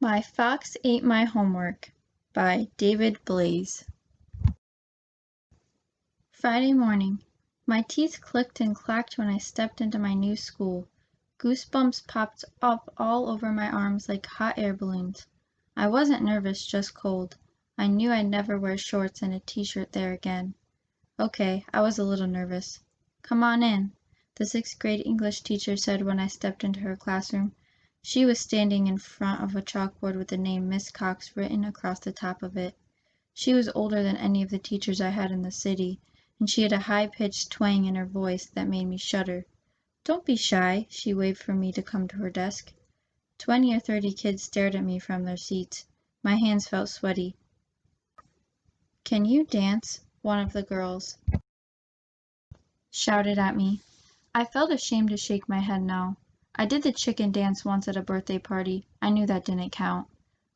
My Fox Ate My Homework by David Blaze. Friday morning. My teeth clicked and clacked when I stepped into my new school. Goosebumps popped up all over my arms like hot air balloons. I wasn't nervous, just cold. I knew I'd never wear shorts and a t-shirt there again. Okay, I was a little nervous. Come on in, the sixth grade English teacher said when I stepped into her classroom. She was standing in front of a chalkboard with the name Miss Cox written across the top of it. She was older than any of the teachers I had in the city, and she had a high-pitched twang in her voice that made me shudder. Don't be shy, she waved for me to come to her desk. 20 or 30 kids stared at me from their seats. My hands felt sweaty. Can you dance? One of the girls shouted at me. I felt ashamed to shake my head no. I did the chicken dance once at a birthday party. I knew that didn't count.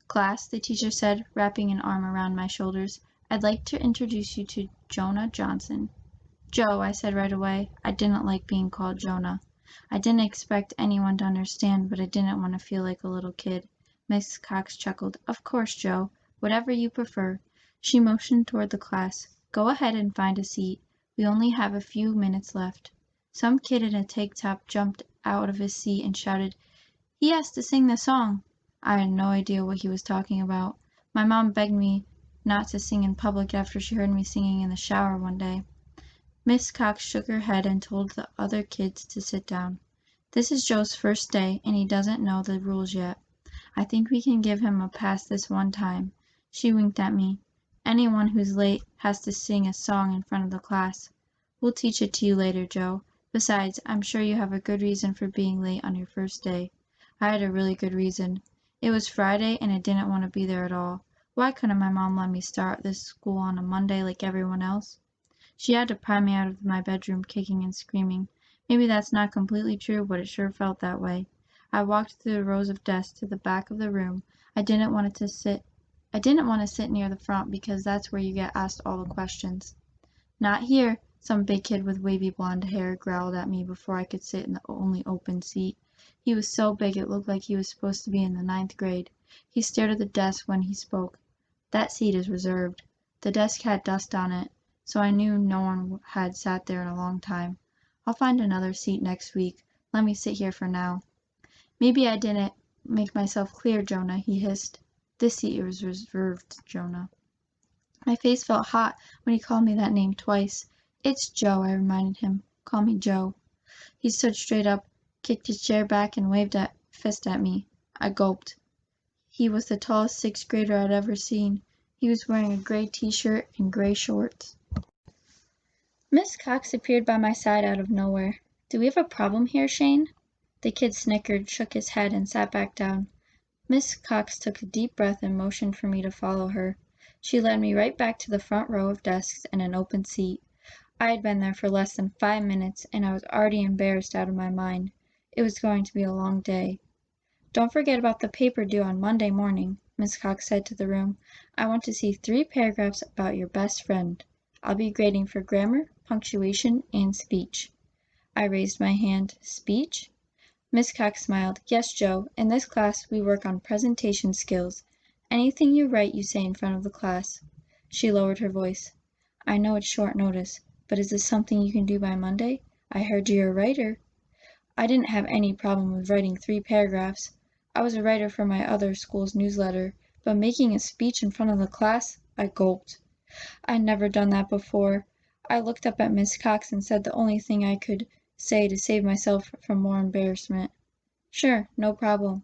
Class, the teacher said, wrapping an arm around my shoulders, I'd like to introduce you to Jonah Johnson. Joe, I said right away. I didn't like being called Jonah. I didn't expect anyone to understand, but I didn't want to feel like a little kid. Miss Cox chuckled. Of course, Joe. Whatever you prefer. She motioned toward the class. Go ahead and find a seat. We only have a few minutes left. Some kid in a tank top jumped out of his seat and shouted, He has to sing the song. I had no idea what he was talking about. My mom begged me not to sing in public after she heard me singing in the shower one day. Miss Cox shook her head and told the other kids to sit down. This is Joe's first day, and he doesn't know the rules yet. I think we can give him a pass this one time. She winked at me. Anyone who's late has to sing a song in front of the class. We'll teach it to you later, Joe. Besides, I'm sure you have a good reason for being late on your first day. I had a really good reason. It was Friday and I didn't want to be there at all. Why couldn't my mom let me start this school on a Monday like everyone else? She had to pry me out of my bedroom kicking and screaming. Maybe that's not completely true, but it sure felt that way. I walked through the rows of desks to the back of the room. I didn't want to sit near the front because that's where you get asked all the questions. Not here, some big kid with wavy blonde hair growled at me before I could sit in the only open seat. He was so big it looked like he was supposed to be in the 9th grade. He stared at the desk when he spoke. That seat is reserved. The desk had dust on it, so I knew no one had sat there in a long time. I'll find another seat next week. Let me sit here for now. Maybe I didn't make myself clear, Jonah, he hissed. This seat is reserved, Jonah. My face felt hot when he called me that name twice. It's Joe, I reminded him. Call me Joe. He stood straight up, kicked his chair back, and waved a fist at me. I gulped. He was the tallest 6th grader I'd ever seen. He was wearing a gray t-shirt and gray shorts. Miss Cox appeared by my side out of nowhere. Do we have a problem here, Shane? The kid snickered, shook his head, and sat back down. Miss Cox took a deep breath and motioned for me to follow her. She led me right back to the front row of desks and an open seat. I had been there for less than 5 minutes, and I was already embarrassed out of my mind. It was going to be a long day. Don't forget about the paper due on Monday morning, Miss Cox said to the room. I want to see 3 paragraphs about your best friend. I'll be grading for grammar, punctuation, and speech. I raised my hand. Speech? Miss Cox smiled. Yes, Joe. In this class, we work on presentation skills. Anything you write, you say in front of the class. She lowered her voice. I know it's short notice, but is this something you can do by Monday? I heard you're a writer. I didn't have any problem with writing 3 paragraphs. I was a writer for my other school's newsletter, but making a speech in front of the class, I gulped. I'd never done that before. I looked up at Miss Cox and said the only thing I could say to save myself from more embarrassment. Sure, no problem.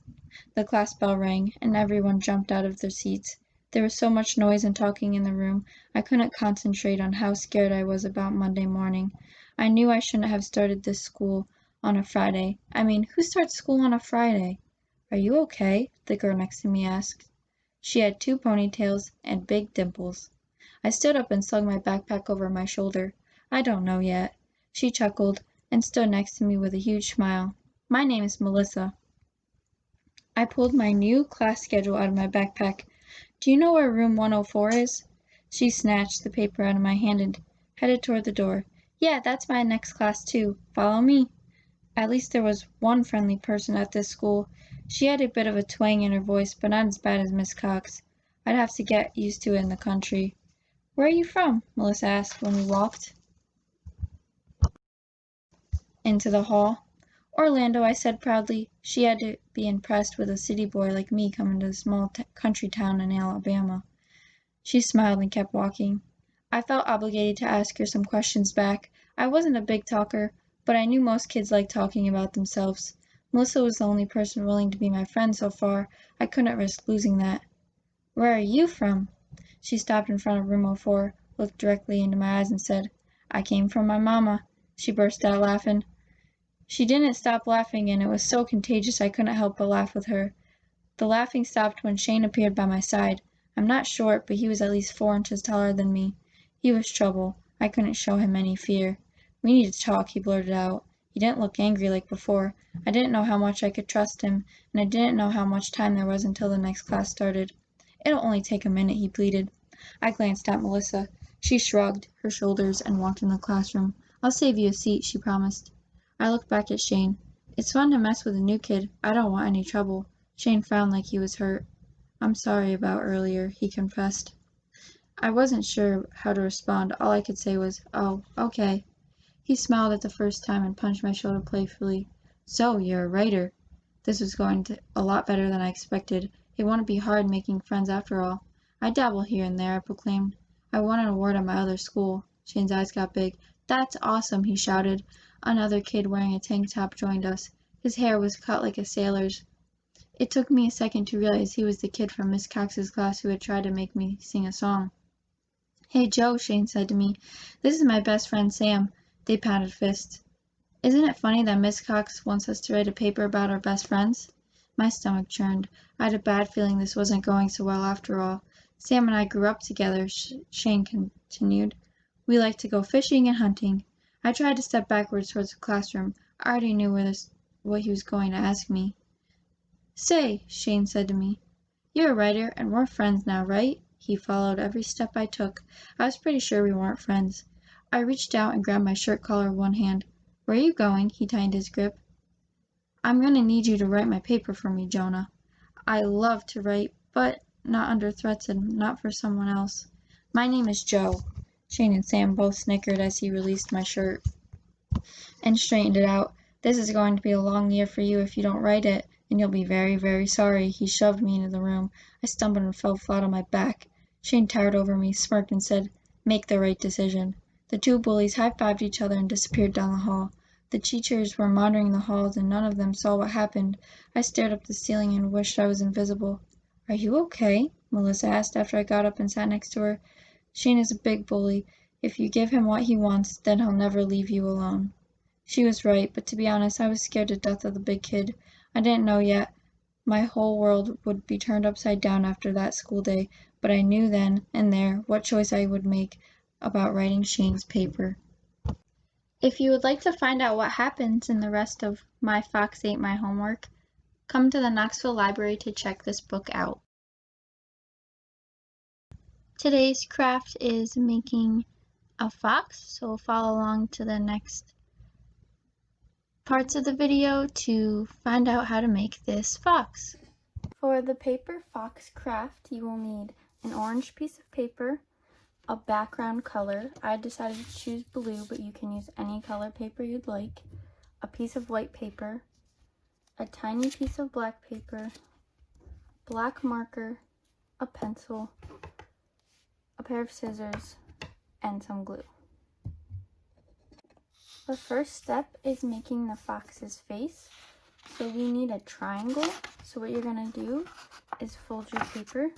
The class bell rang, and everyone jumped out of their seats. There was so much noise and talking in the room, I couldn't concentrate on how scared I was about Monday morning. I knew I shouldn't have started this school on a Friday. I mean, who starts school on a Friday? Are you okay? The girl next to me asked. She had 2 ponytails and big dimples. I stood up and slung my backpack over my shoulder. I don't know yet. She chuckled and stood next to me with a huge smile. My name is Melissa. I pulled my new class schedule out of my backpack. Do you know where room 104 is? She snatched the paper out of my hand and headed toward the door. Yeah, that's my next class too. Follow me. At least there was one friendly person at this school. She had a bit of a twang in her voice, but not as bad as Miss Cox. I'd have to get used to it in the country. Where are you from? Melissa asked when we walked into the hall. Orlando, I said proudly. She had to be impressed with a city boy like me coming to a small country town in Alabama. She smiled and kept walking. I felt obligated to ask her some questions back. I wasn't a big talker, but I knew most kids liked talking about themselves. Melissa was the only person willing to be my friend so far. I couldn't risk losing that. Where are you from? She stopped in front of room 04, looked directly into my eyes and said, I came from my mama. She burst out laughing. She didn't stop laughing, and it was so contagious I couldn't help but laugh with her. The laughing stopped when Shane appeared by my side. I'm not short, but he was at least 4 inches taller than me. He was trouble. I couldn't show him any fear. We need to talk, he blurted out. He didn't look angry like before. I didn't know how much I could trust him, and I didn't know how much time there was until the next class started. It'll only take a minute, he pleaded. I glanced at Melissa. She shrugged her shoulders and walked in the classroom. I'll save you a seat, she promised. I looked back at Shane. It's fun to mess with a new kid. I don't want any trouble. Shane frowned like he was hurt. I'm sorry about earlier, he confessed. I wasn't sure how to respond. All I could say was, oh, okay. He smiled at the first time and punched my shoulder playfully. So, you're a writer. This was going a lot better than I expected. It won't be hard making friends after all. I dabble here and there, I proclaimed. I won an award at my other school. Shane's eyes got big. That's awesome, he shouted. Another kid wearing a tank top joined us. His hair was cut like a sailor's. It took me a second to realize he was the kid from Miss Cox's class who had tried to make me sing a song. Hey, Joe, Shane said to me. This is my best friend, Sam. They pounded fists. Isn't it funny that Miss Cox wants us to write a paper about our best friends? My stomach churned. I had a bad feeling this wasn't going so well after all. Sam and I grew up together, Shane continued. We liked to go fishing and hunting. I tried to step backwards towards the classroom. I already knew what he was going to ask me. Say, Shane said to me, you're a writer and we're friends now, right? He followed every step I took. I was pretty sure we weren't friends. I reached out and grabbed my shirt collar with one hand. Where are you going? He tightened his grip. I'm going to need you to write my paper for me, Jonah. I love to write, but not under threats and not for someone else. My name is Joe. Shane and Sam both snickered as he released my shirt and straightened it out. This is going to be a long year for you if you don't write it, and you'll be very, very sorry. He shoved me into the room. I stumbled and fell flat on my back. Shane towered over me, smirked, and said, Make the right decision. The two bullies high-fived each other and disappeared down the hall. The teachers were monitoring the halls, and none of them saw what happened. I stared up the ceiling and wished I was invisible. Are you okay? Melissa asked after I got up and sat next to her. Shane is a big bully. If you give him what he wants, then he'll never leave you alone. She was right, but to be honest, I was scared to death of the big kid. I didn't know yet. My whole world would be turned upside down after that school day, but I knew then and there what choice I would make about writing Shane's paper. If you would like to find out what happens in the rest of My Fox Ate My Homework, come to the Knoxville Library to check this book out. Today's craft is making a fox, so follow along to the next parts of the video to find out how to make this fox. For the paper fox craft, you will need an orange piece of paper, a background color. I decided to choose blue, but you can use any color paper you'd like, a piece of white paper, a tiny piece of black paper, black marker, a pencil, a pair of scissors, and some glue. The first step is making the fox's face. So we need a triangle. So what you're going to do is fold your paper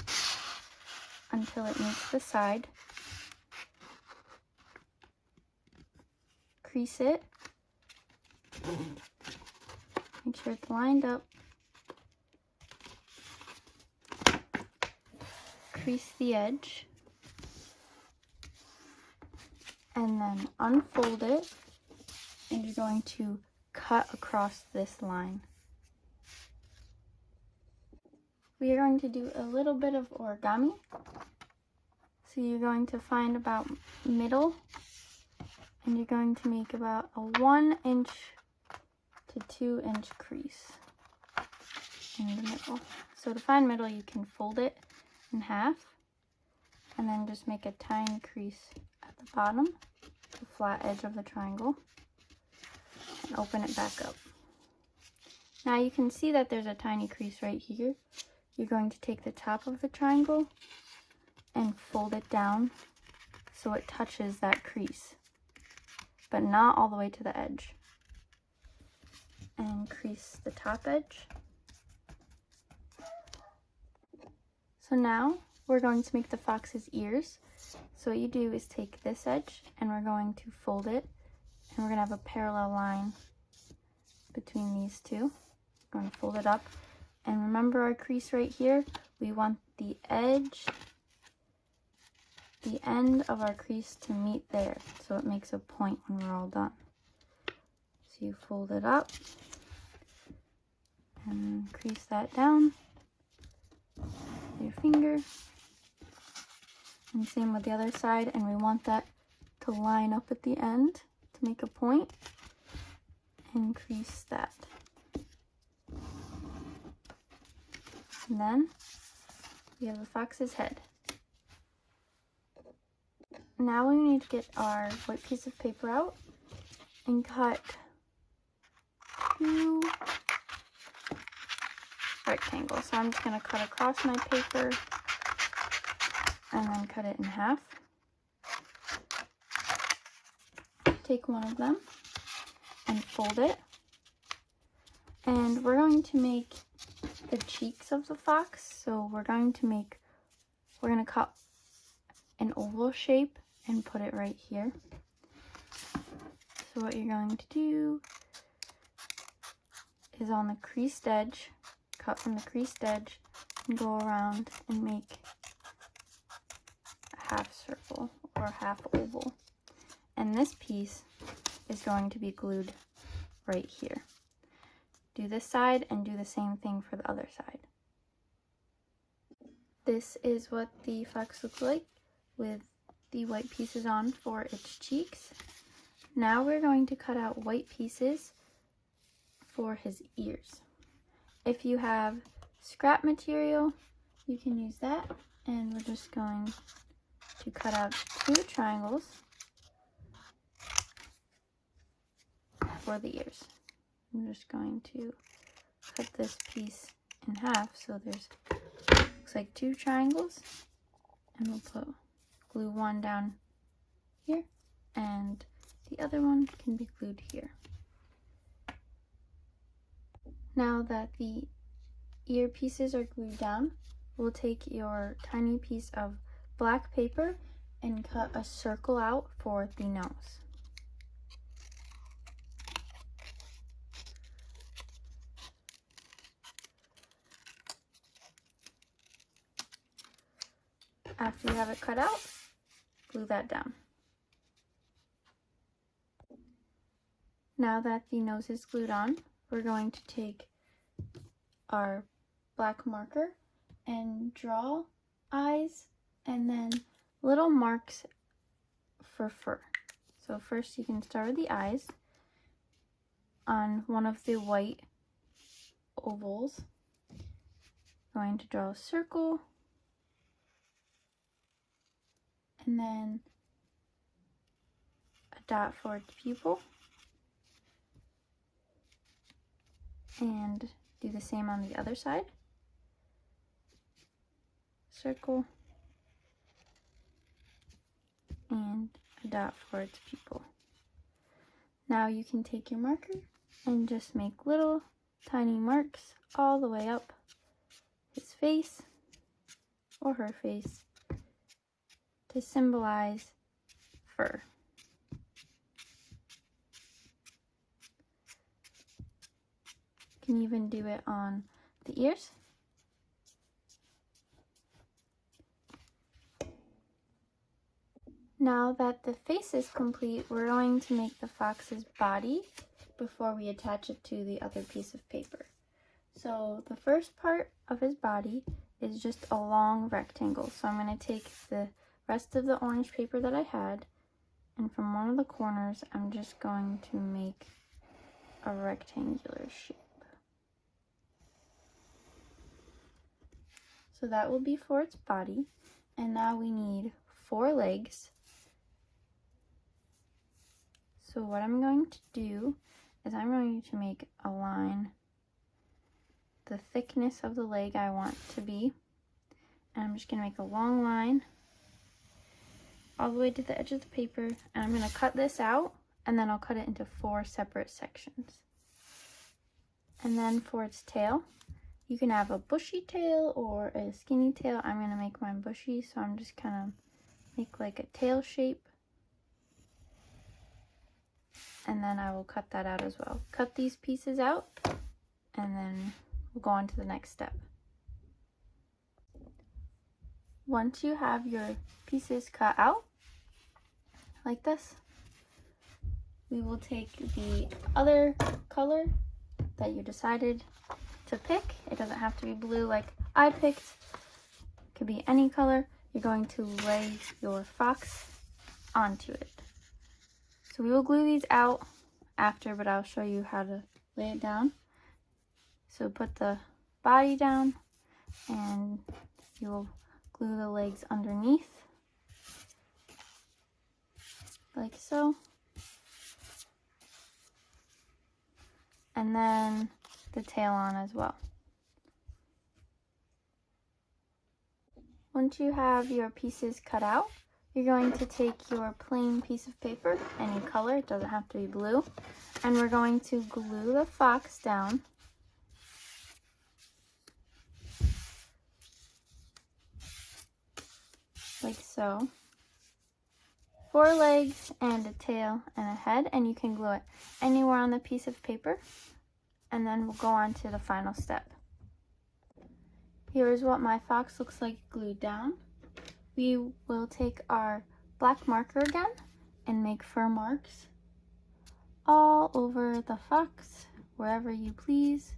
until it meets the side. Crease it. Make sure it's lined up. Crease the edge. And then unfold it. And you're going to cut across this line. We are going to do a little bit of origami. So you're going to find about middle, and you're going to make about a 1 inch to 2 inch crease. in the middle. So to find middle, you can fold it in half and then just make a tiny crease at the bottom, the flat edge of the triangle, and open it back up. Now you can see that there's a tiny crease right here. You're going to take the top of the triangle and fold it down so it touches that crease, but not all the way to the edge. And crease the top edge. So now we're going to make the fox's ears. So what you do is take this edge and we're going to fold it, and we're going to have a parallel line between these two. We're going to fold it up, and remember our crease right here? We want the edge, the end of our crease to meet there, so it makes a point when we're all done. So you fold it up and crease that down with your finger. And same with the other side, and we want that to line up at the end to make a point, and crease that. And then we have the fox's head. Now we need to get our white piece of paper out and cut 2 rectangles. So I'm just going to cut across my paper and then cut it in half. Take one of them and fold it. And we're going to make the cheeks of the fox. So we're going to cut an oval shape and put it right here. So what you're going to do is on the creased edge, cut from the creased edge and go around and make a half circle or half oval. And this piece is going to be glued right here. Do this side and do the same thing for the other side. This is what the fox looks like with the white pieces on for its cheeks. Now we're going to cut out white pieces for his ears. If you have scrap material, you can use that, and we're just going to cut out 2 triangles for the ears. I'm just going to cut this piece in half so there's looks like 2 triangles, and we'll put glue one down here and the other one can be glued here. Now that the ear pieces are glued down, we'll take your tiny piece of black paper and cut a circle out for the nose. After you have it cut out, glue that down. Now that the nose is glued on, we're going to take our black marker and draw eyes and then little marks for fur. So first you can start with the eyes on one of the white ovals. Going to draw a circle and then a dot for its pupil, and do the same on the other side. Circle and a dot for its pupil. Now you can take your marker and just make little tiny marks all the way up his face or her face to symbolize fur. You can even do it on the ears. Now that the face is complete, we're going to make the fox's body before we attach it to the other piece of paper. So the first part of his body is just a long rectangle. So I'm going to take the rest of the orange paper that I had, and from one of the corners, I'm just going to make a rectangular shape. So that will be for its body. And now we need 4 legs. So what I'm going to do is I'm going to make a line the thickness of the leg I want to be. And I'm just going to make a long line all the way to the edge of the paper. And I'm going to cut this out, and then I'll cut it into 4 separate sections. And then for its tail, you can have a bushy tail or a skinny tail. I'm going to make mine bushy, so I'm just kind of make like a tail shape. And then I will cut that out as well. Cut these pieces out, and then we'll go on to the next step. Once you have your pieces cut out, like this, we will take the other color that you decided to pick. It doesn't have to be blue like I picked. It could be any color. You're going to lay your fox onto it. So we will glue these out after, but I'll show you how to lay it down. So put the body down, and you will glue the legs underneath, like so. And then the tail on as well. Once you have your pieces cut out, you're going to take your plain piece of paper, any color, it doesn't have to be blue, and we're going to glue the fox down. Like so. 4 legs and a tail and a head, and you can glue it anywhere on the piece of paper. And then we'll go on to the final step. Here is what my fox looks like glued down. We will take our black marker again and make fur marks all over the fox, wherever you please.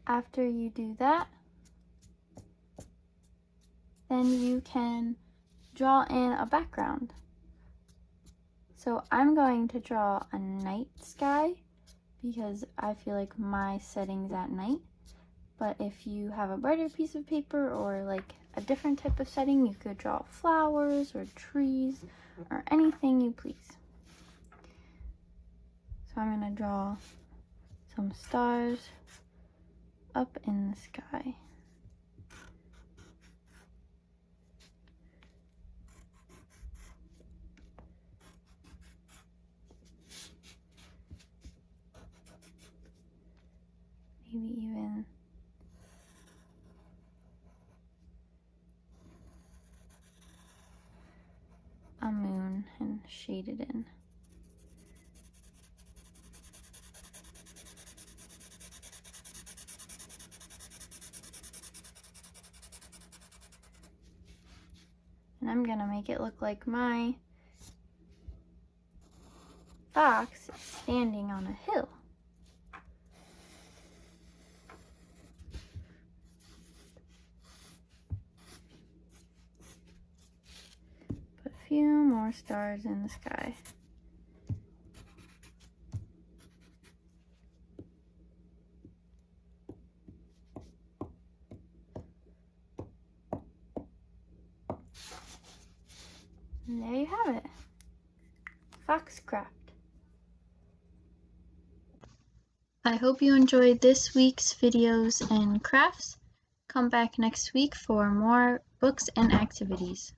After you do that, then you can draw in a background. So I'm going to draw a night sky because I feel like my setting's at night. But if you have a brighter piece of paper or like a different type of setting, you could draw flowers or trees or anything you please. So I'm going to draw some stars up in the sky. Maybe even a moon and shade it in. And I'm gonna make it look like my fox is standing on a hill. Put a few more stars in the sky. And there you have it. Foxcraft. I hope you enjoyed this week's videos and crafts. Come back next week for more books and activities.